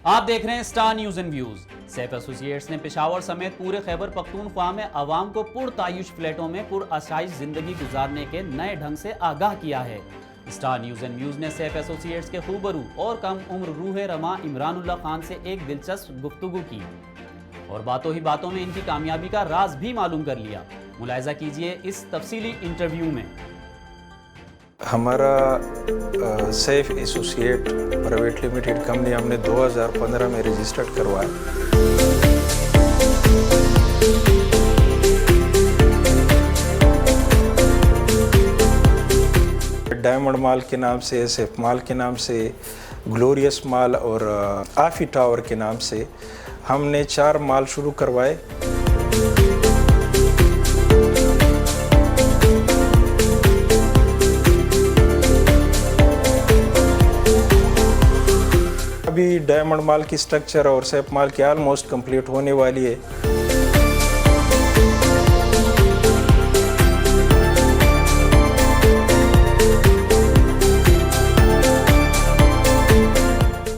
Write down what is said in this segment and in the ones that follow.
آپ دیکھ رہے ہیں star news and views. Saif associates نے پشاور سمیت پورے خیبر پختونخوا میں عوام کو پرتعیش فلیٹوں میں پرآسائش زندگی گزارنے کے نئے ڈھنگ سے آگاہ کیا ہے۔ اسٹار نیوز اینڈ ویوز نے سیف ایسوسی ایٹس کے خوبرو اور کم عمر روح رواں عمران اللہ خان سے ایک دلچسپ گفتگو کی اور باتوں ہی باتوں میں ان کی کامیابی کا راز بھی معلوم کر لیا۔ ملاحظہ کیجئے اس تفصیلی انٹرویو میں۔ ہمارا Saif associate private limited company ہم نے 2015 میں رجسٹرڈ کروایا۔ ڈائمنڈ مال کے نام سے، سیف مال کے نام سے، گلوریس مال اور آفی ٹاور کے نام سے ہم نے 4 مال شروع کروائے۔ ابھی ڈائمنڈ مال کی سٹرکچر اور سیف مال کی آلموسٹ کمپلیٹ ہونے والی ہے۔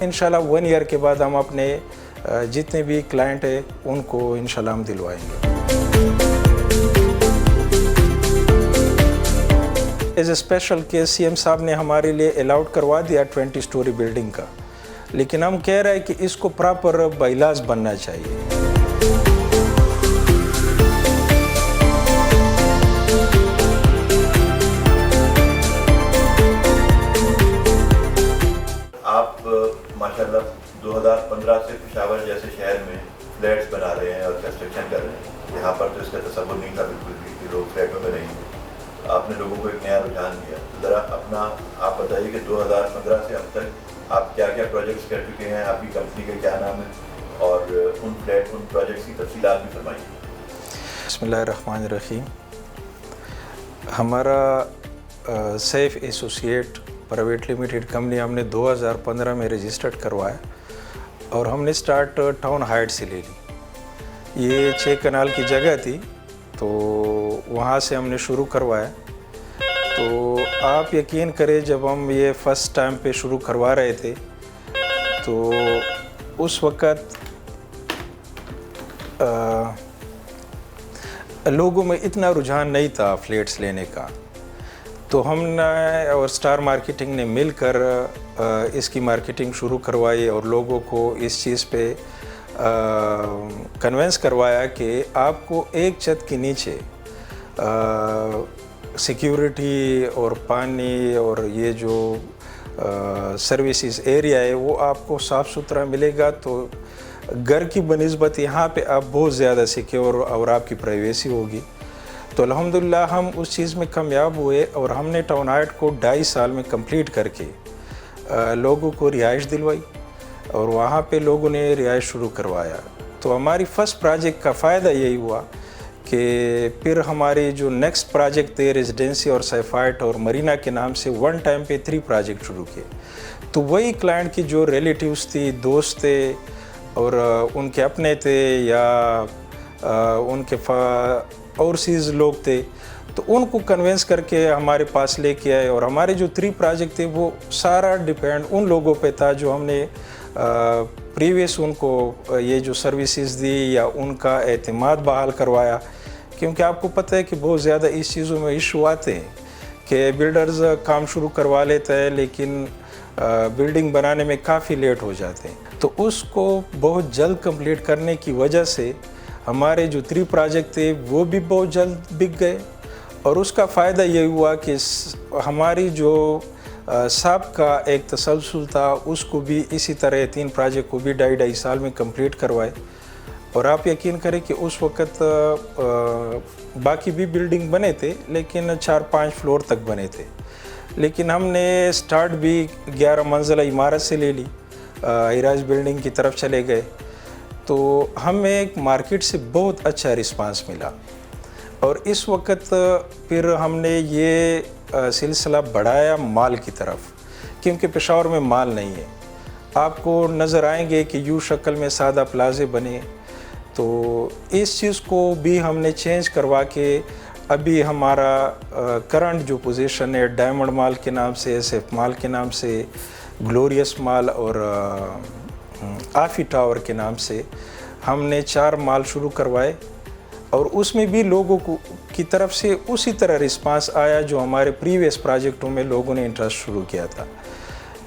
انشاءاللہ 1 ایئر کے بعد ہم اپنے جتنے بھی کلائنٹ ہیں ان کو انشاءاللہ ہم دلوائیں گے۔ As a special case CM ایم صاحب نے ہمارے لیے الاؤڈ کروا دیا 20 سٹوری بلڈنگ کا، لیکن ہم کہہ رہے ہیں کہ اس کو پراپر بائیلاز بننا چاہیے۔ آپ ماشاءاللہ 2015 سے پشاور جیسے شہر میں فلیٹس بنا رہے ہیں اور کنسٹرکشن کر رہے ہیں۔ یہاں پر تو اس کا تصور نہیں تھا بالکل بھی کہ لوگ فلیٹوں میں رہیں گے۔ آپ نے لوگوں کو ایک نیا رجحان دیا۔ ذرا اپنا آپ بتائیے کہ 2015 سے اب تک آپ کیا کیا پروجیکٹس کر چکے ہیں، آپ کی کمپنی کا کیا نام ہے، اور ان پروجیکٹس کی تفصیلات بھی فرمائیے۔ بسم اللہ الرحمن الرحیم۔ ہمارا Saif associate private limited company ہم نے 2015 میں رجسٹرڈ کروایا اور ہم نے سٹارٹ ٹاؤن ہائٹ سے لے لی۔ یہ 6 کنال کی جگہ تھی تو وہاں سے ہم نے شروع کروایا۔ تو آپ یقین کریں جب ہم یہ فرسٹ ٹائم پہ شروع کروا رہے تھے تو اس وقت لوگوں میں اتنا رجحان نہیں تھا فلیٹس لینے کا، تو ہم نے اور اسٹار مارکیٹنگ نے مل کر اس کی مارکیٹنگ شروع کروائی اور لوگوں کو اس چیز پہ کنونس کروایا کہ آپ کو ایک چھت کے نیچے سیکیورٹی اور پانی اور یہ جو سروسز ایریا ہے وہ آپ کو صاف ستھرا ملے گا، تو گھر کی بنسبت یہاں پہ آپ بہت زیادہ سیکیور اور آپ کی پرائیویسی ہوگی۔ تو الحمدللہ ہم اس چیز میں کامیاب ہوئے اور ہم نے ٹاؤن ہائٹ کو 2.5 سال میں کمپلیٹ کر کے لوگوں کو رہائش دلوائی اور وہاں پہ لوگوں نے رہائش شروع کروایا۔ تو ہماری فرسٹ پروجیکٹ کا فائدہ یہی ہوا کہ پھر ہماری جو نیکسٹ پروجیکٹ تھے ریزیڈنسی اور سیفائٹ اور مرینا کے نام سے 1 ٹائم پہ 3 پروجیکٹ شروع کیے۔ تو وہی کلائنٹ کی جو ریلیٹیوز تھی، دوست تھے اور ان کے اپنے تھے یا ان کے اوورسیز لوگ تھے، تو ان کو کنونس کر کے ہمارے پاس لے کے آئے اور ہمارے جو 3 پروجیکٹ تھے وہ سارا ڈیپینڈ ان لوگوں پہ تھا جو ہم نے پریویس ان کو یہ جو سروسز دی یا ان کا اعتماد بحال کروایا۔ کیونکہ آپ کو پتہ ہے کہ بہت زیادہ اس چیزوں میں ایشو آتے ہیں کہ بلڈرز کام شروع کروا لیتا ہے لیکن بلڈنگ بنانے میں کافی لیٹ ہو جاتے ہیں، تو اس کو بہت جلد کمپلیٹ کرنے کی وجہ سے ہمارے جو 3 پروجیکٹ تھے وہ بھی بہت جلد بک گئے، اور اس کا فائدہ یہ ہوا کہ ہماری جو سابقہ ایک تسلسل تھا اس کو بھی اسی طرح 3 پروجیکٹ کو بھی 2.5 سال میں کمپلیٹ کروائے۔ اور آپ یقین کریں کہ اس وقت باقی بھی بلڈنگ بنے تھے لیکن 4-5 فلور تک بنے تھے، لیکن ہم نے سٹارٹ بھی 11 منزلہ عمارت سے لے لی، ہیراج بلڈنگ کی طرف چلے گئے۔ تو ہمیں ایک مارکیٹ سے بہت اچھا رسپانس ملا اور اس وقت پھر ہم نے یہ سلسلہ بڑھایا مال کی طرف، کیونکہ پشاور میں مال نہیں ہے۔ آپ کو نظر آئیں گے کہ یو شکل میں سادہ پلازے بنے، تو اس چیز کو بھی ہم نے چینج کروا کے ابھی ہمارا کرنٹ جو پوزیشن ہے ڈائمنڈ مال کے نام سے، سیف مال کے نام سے، گلوریس مال اور آفی ٹاور کے نام سے ہم نے 4 مال شروع کروائے اور اس میں بھی لوگوں کی طرف سے اسی طرح رسپانس آیا جو ہمارے پریویس پروجیکٹوں میں لوگوں نے انٹرسٹ شروع کیا تھا.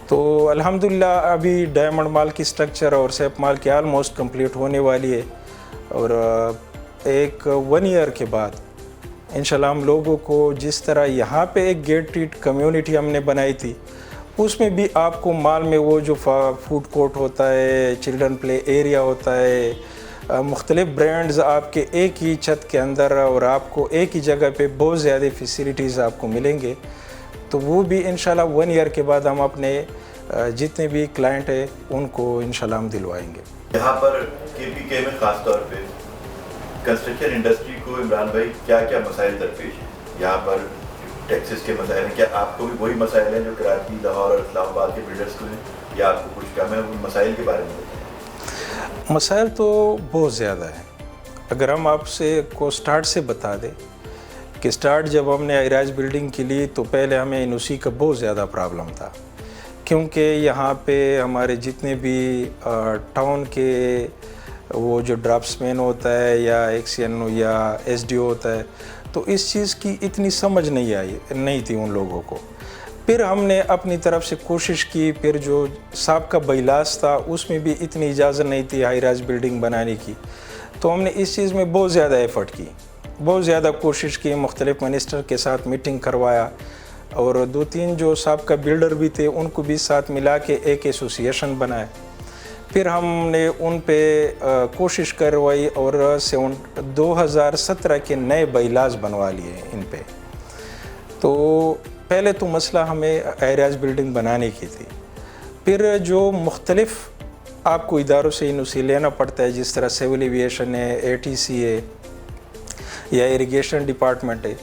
تو الحمدللہ ابھی ڈائمنڈ مال کی سٹرکچر اور سیپ مال کی آلموسٹ کمپلیٹ ہونے والی ہے اور ایک 1 ایئر کے بعد انشاءاللہ ہم لوگوں کو جس طرح یہاں پہ ایک گیٹڈ کمیونٹی ہم نے بنائی تھی اس میں بھی آپ کو مال میں وہ جو فوڈ کورٹ ہوتا ہے, چلڈرن پلے ایریا ہوتا ہے, مختلف برانڈز آپ کے ایک ہی چھت کے اندر اور آپ کو ایک ہی جگہ پہ بہت زیادہ فیسیلیٹیز آپ کو ملیں گے. تو وہ بھی انشاءاللہ 1 ایئر کے بعد ہم اپنے جتنے بھی کلائنٹ ہیں ان کو انشاءاللہ ہم دلوائیں گے. یہاں پر KPK میں خاص طور پہ کنسٹرکشن انڈسٹری کو عمران بھائی کیا کیا مسائل درپیش ہیں؟ یہاں پر ٹیکسز کے مسائل ہیں, کیا آپ کو بھی وہی مسائل ہیں جو کراچی, لاہور اور اسلام آباد کے بلڈرز کو ہیں یا آپ کو کچھ کم ہے؟ ان مسائل کے بارے میں بتائیں. مسائل تو بہت زیادہ ہیں. اگر ہم آپ سے کو سٹارٹ سے بتا دیں کہ سٹارٹ جب ہم نے آئراج بلڈنگ کی لی تو پہلے ہمیں NOC کا بہت زیادہ پرابلم تھا, کیونکہ یہاں پہ ہمارے جتنے بھی ٹاؤن کے وہ جو ڈرافٹس مین ہوتا ہے یا ایکسین یا SDO ہوتا ہے تو اس چیز کی اتنی سمجھ نہیں تھی ان لوگوں کو. پھر ہم نے اپنی طرف سے کوشش کی, پھر جو سابقہ بائیلاز تھا اس میں بھی اتنی اجازت نہیں تھی ہائی رائز بلڈنگ بنانے کی, تو ہم نے اس چیز میں بہت زیادہ ایفرٹ کی, بہت زیادہ کوشش کی, مختلف منسٹر کے ساتھ میٹنگ کروایا اور 2-3 جو سابقہ بلڈر بھی تھے ان کو بھی ساتھ ملا کے ایک ایسوسیشن بنایا. پھر ہم نے ان پہ کوشش کروائی اور 2017 کے نئے بائیلاز بنوا لیے ان پہ. تو پہلے تو مسئلہ ہمیں آئراج بلڈنگ بنانے کی تھی, پھر جو مختلف آپ کو اداروں سے NOC لینا پڑتا ہے جس طرح سول ایویشن ہے, ATC ہے یا ایریگیشن ڈپارٹمنٹ ہے,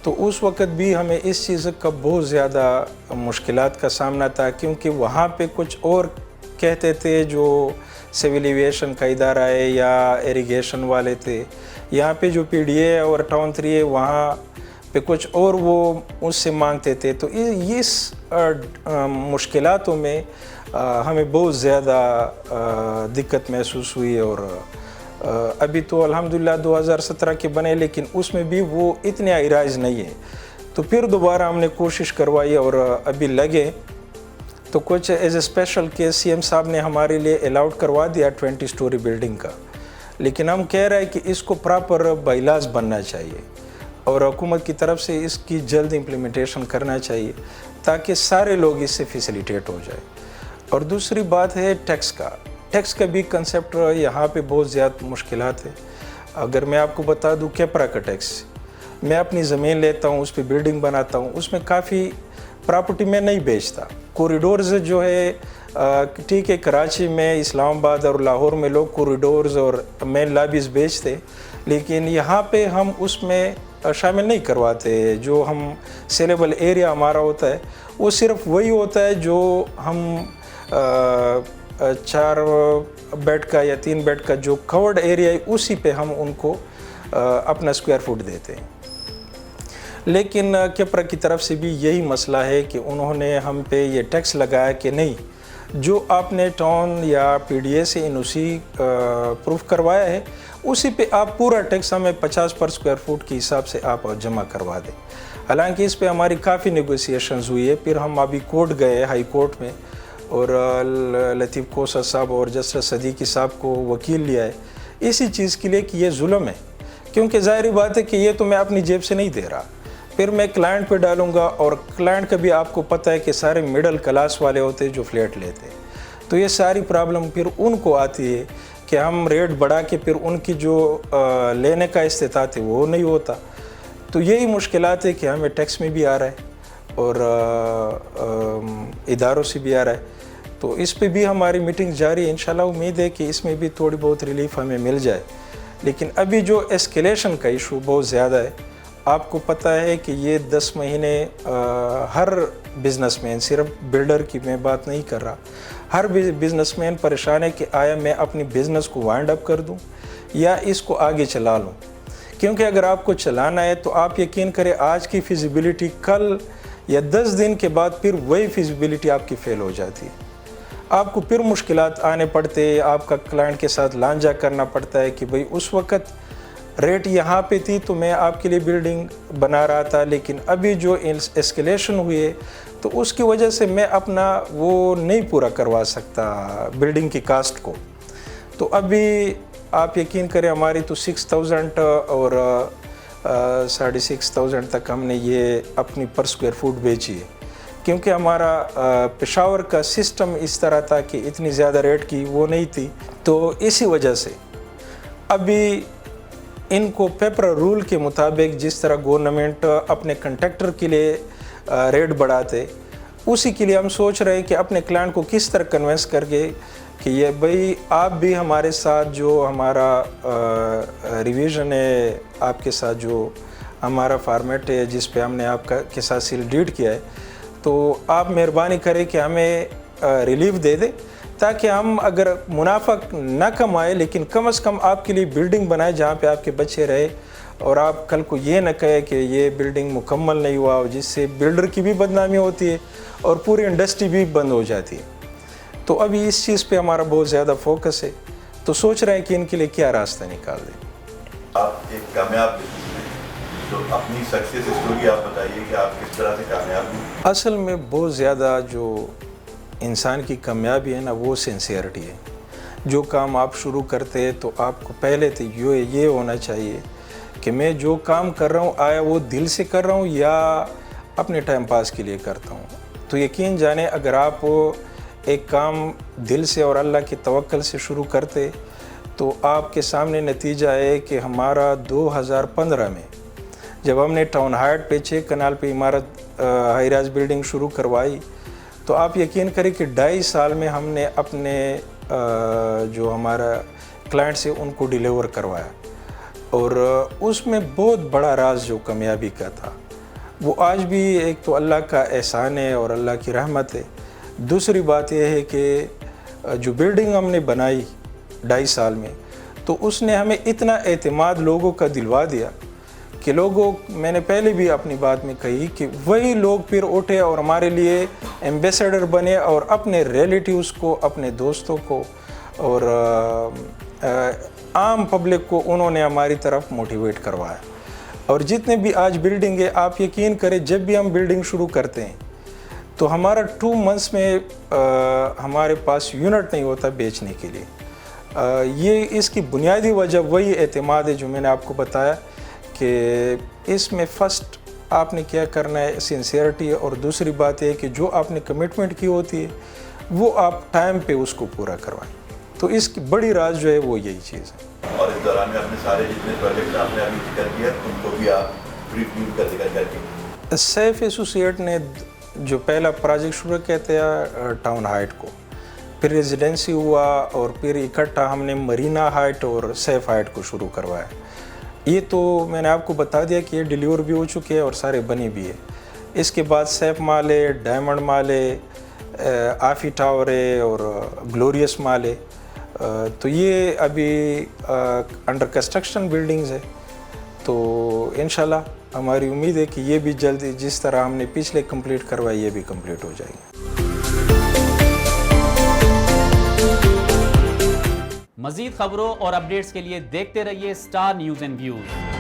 تو اس وقت بھی ہمیں اس چیز کا بہت زیادہ مشکلات کا سامنا تھا, کیونکہ وہاں پہ کچھ اور کہتے تھے جو سول ایویشن کا ادارہ ہے یا ایریگیشن والے تھے, یہاں پہ جو PDA اور ٹاؤن 3 ہے وہاں پہ کچھ اور وہ اس سے مانگتے تھے. تو اس مشکلاتوں میں ہمیں بہت زیادہ دقت محسوس ہوئی اور ابھی تو الحمدللہ 2017 کے بنے لیکن اس میں بھی وہ اتنے آئراج نہیں ہے. تو پھر دوبارہ ہم نے کوشش کروائی اور ابھی لگے تو کچھ as a special case CM صاحب نے ہمارے لیے الاؤڈ کروا دیا 20 سٹوری بلڈنگ کا, لیکن ہم کہہ رہے ہیں کہ اس کو پراپر بائیلاز بننا چاہیے اور حکومت کی طرف سے اس کی جلد امپلیمنٹیشن کرنا چاہیے تاکہ سارے لوگ اس سے فیسیلیٹیٹ ہو جائے. اور دوسری بات ہے ٹیکس کا بھی کنسیپٹ یہاں پہ بہت زیادہ مشکلات ہے. اگر میں آپ کو بتا دوں کیپرا کا ٹیکس, میں اپنی زمین لیتا ہوں, اس پہ بلڈنگ بناتا ہوں, اس میں کافی پراپرٹی میں نہیں بیچتا. کوریڈورز جو ہے ٹھیک ہے کراچی میں, اسلام آباد اور لاہور میں لوگ کوریڈورز اور مین لابیز بیچتے, لیکن یہاں پہ ہم اس میں شامل نہیں کرواتے. جو ہم سیلیبل ایریا ہمارا ہوتا ہے وہ صرف وہی ہوتا ہے جو ہم 4 بیڈ کا یا 3 بیڈ کا جو کورڈ ایریا ہے اسی پہ ہم ان کو اپنا اسکوائر فٹ دیتے ہیں. لیکن کیپرا کی طرف سے بھی یہی مسئلہ ہے کہ انہوں نے ہم پہ یہ ٹیکس لگایا کہ نہیں, جو آپ نے ٹاؤن یا PDA سے NOC پروف کروایا ہے اسی پہ آپ پورا ٹیکس ہمیں 50 پر اسکوائر فٹ کے حساب سے آپ جمع کروا دیں. حالانکہ اس پہ ہماری کافی نیگوسیشنز ہوئی ہے. پھر ہم ابھی کورٹ گئے ہائی کورٹ میں اور لطیف کوثر صاحب اور جسٹس صدیقی صاحب کو وکیل لیا ہے اسی چیز کے لیے کہ یہ ظلم ہے, کیونکہ ظاہری بات ہے کہ یہ تو میں اپنی جیب سے نہیں دے رہا, پھر میں کلائنٹ پہ ڈالوں گا اور کلائنٹ کا بھی آپ کو پتہ ہے کہ سارے مڈل کلاس والے ہوتے جو فلیٹ لیتے, تو یہ ساری پرابلم پھر ان کو آتی ہے کہ ہم ریٹ بڑھا کے پھر ان کی جو لینے کا استطاعت ہے وہ نہیں ہوتا. تو یہی مشکلات ہے کہ ہمیں ٹیکس میں بھی آ رہا ہے اور اداروں سے بھی آ رہا ہے. تو اس پہ بھی ہماری میٹنگ جاری ہے, انشاءاللہ امید ہے کہ اس میں بھی تھوڑی بہت ریلیف ہمیں مل جائے. لیکن ابھی جو ایسکیلیشن کا ایشو بہت زیادہ ہے, آپ کو پتہ ہے کہ یہ 10 مہینے ہر بزنس مین, صرف بلڈر کی میں بات نہیں کر رہا, ہر بزنس مین پریشان ہے کہ آیا میں اپنی بزنس کو وائنڈ اپ کر دوں یا اس کو آگے چلا لوں. کیونکہ اگر آپ کو چلانا ہے تو آپ یقین کریں آج کی فیزیبلٹی کل یا 10 دن کے بعد پھر وہی فیزیبلٹی آپ کی فیل ہو جاتی ہے. آپ کو پھر مشکلات آنے پڑتے ہیں, آپ کا کلائنٹ کے ساتھ لانجا کرنا پڑتا ہے کہ بھئی اس وقت ریٹ یہاں پہ تھی تو میں آپ کے لیے بلڈنگ بنا رہا تھا, لیکن ابھی جو اسکیلیشن ہوئی ہے تو اس کی وجہ سے میں اپنا وہ نہیں پورا کروا سکتا بلڈنگ کی کاسٹ کو. تو ابھی آپ یقین کریں ہماری تو 6000 اور 6,500 تک ہم نے یہ اپنی پر اسکوائر فٹ بیچی ہے, کیونکہ ہمارا پشاور کا سسٹم اس طرح تھا کہ اتنی زیادہ ریٹ کی وہ نہیں تھی. تو اسی وجہ سے ابھی ان کو پیپر رول کے مطابق جس طرح گورنمنٹ اپنے کنٹریکٹر کے لیے ریٹ بڑھاتے, اسی کے لیے ہم سوچ رہے ہیں کہ اپنے کلائنٹ کو کس طرح کنونس کر کے کہ یہ بھئی آپ بھی ہمارے ساتھ جو ہمارا ریویژن ہے, آپ کے ساتھ جو ہمارا فارمیٹ ہے جس پہ ہم نے آپ کے ساتھ سیل ڈیڈ کیا ہے, تو آپ مہربانی کریں کہ ہمیں ریلیف دے دیں تاکہ ہم اگر منافع نہ کمائے لیکن کم از کم آپ کے لیے بلڈنگ بنائے جہاں پہ آپ کے بچے رہے, اور آپ کل کو یہ نہ کہے کہ یہ بلڈنگ مکمل نہیں ہوا, جس سے بلڈر کی بھی بدنامی ہوتی ہے اور پوری انڈسٹری بھی بند ہو جاتی ہے. تو ابھی اس چیز پہ ہمارا بہت زیادہ فوکس ہے, تو سوچ رہے ہیں کہ ان کے لیے کیا راستہ نکال دیں. آپ ایک کامیاب تو اپنی سکسیس اسٹوری آپ بتائیے کہ آپ کس طرح سے کامیاب ہوئی. اصل میں بہت زیادہ جو انسان کی کامیابی ہے نا وہ سنسیئرٹی ہے. جو کام آپ شروع کرتے ہیں تو آپ کو پہلے تو یہ ہونا چاہیے کہ میں جو کام کر رہا ہوں آیا وہ دل سے کر رہا ہوں یا اپنے ٹائم پاس کے لیے کرتا ہوں. تو یقین جانیں اگر آپ ایک کام دل سے اور اللہ کے توکل سے شروع کرتے تو آپ کے سامنے نتیجہ ہے کہ ہمارا 2015 میں جب ہم نے ٹاؤن ہائٹ پہ 6 کنال پہ عمارت ہائی رائز بلڈنگ شروع کروائی تو آپ یقین کریں کہ 2.5 سال میں ہم نے اپنے جو ہمارا کلائنٹس ہے ان کو ڈیلیور کروایا. اور اس میں بہت بڑا راز جو کامیابی کا تھا وہ آج بھی ایک تو اللہ کا احسان ہے اور اللہ کی رحمت ہے. دوسری بات یہ ہے کہ جو بلڈنگ ہم نے بنائی 2.5 سال میں تو اس نے ہمیں اتنا اعتماد لوگوں کا دلوا دیا کہ لوگوں, میں نے پہلے بھی اپنی بات میں کہی کہ وہی لوگ پھر اٹھے اور ہمارے لیے ایمبیسیڈر بنے اور اپنے ریلیٹیوز کو, اپنے دوستوں کو اور عام پبلک کو انہوں نے ہماری طرف موٹیویٹ کروایا. اور جتنے بھی آج بلڈنگ ہے آپ یقین کریں جب بھی ہم بلڈنگ شروع کرتے ہیں تو ہمارا 2 months میں ہمارے پاس یونٹ نہیں ہوتا بیچنے کے لیے. یہ اس کی بنیادی وجہ وہی اعتماد ہے جو میں نے آپ کو بتایا کہ اس میں فرسٹ آپ نے کیا کرنا ہے سنسیئرٹی, اور دوسری بات یہ کہ جو آپ نے کمٹمنٹ کی ہوتی ہے وہ آپ ٹائم پہ اس کو پورا کروائیں. تو اس کی بڑی راز جو ہے وہ یہی چیز ہے. اور اس دوران میں اپنے سارے جتنے پروجیکٹ آپ نے ابھی ذکر کیا ان کو بھی آپ بریف کا ذکر کر کے. سیف ایسوسیٹ نے جو پہلا پروجیکٹ شروع کیا تھا ٹاؤن ہائٹ کو, پھر ریزیڈنسی ہوا اور پھر اکٹھا ہم نے مرینا ہائٹ اور سیف ہائٹ کو شروع کروایا. یہ تو میں نے آپ کو بتا دیا کہ یہ ڈیلیور بھی ہو چکے ہیں اور سارے بنے بھی ہیں. اس کے بعد سیف مال ہے, ڈائمنڈ مال ہے, آفی ٹاور ہے اور گلوریس مال ہے. تو یہ ابھی انڈر کنسٹرکشن بلڈنگز ہے. تو انشاءاللہ ہماری امید ہے کہ یہ بھی جلدی جس طرح ہم نے پچھلے کمپلیٹ کروائی یہ بھی کمپلیٹ ہو جائے گی. مزید خبروں اور اپڈیٹس کے لیے دیکھتے رہیے اسٹار نیوز اینڈ ویوز.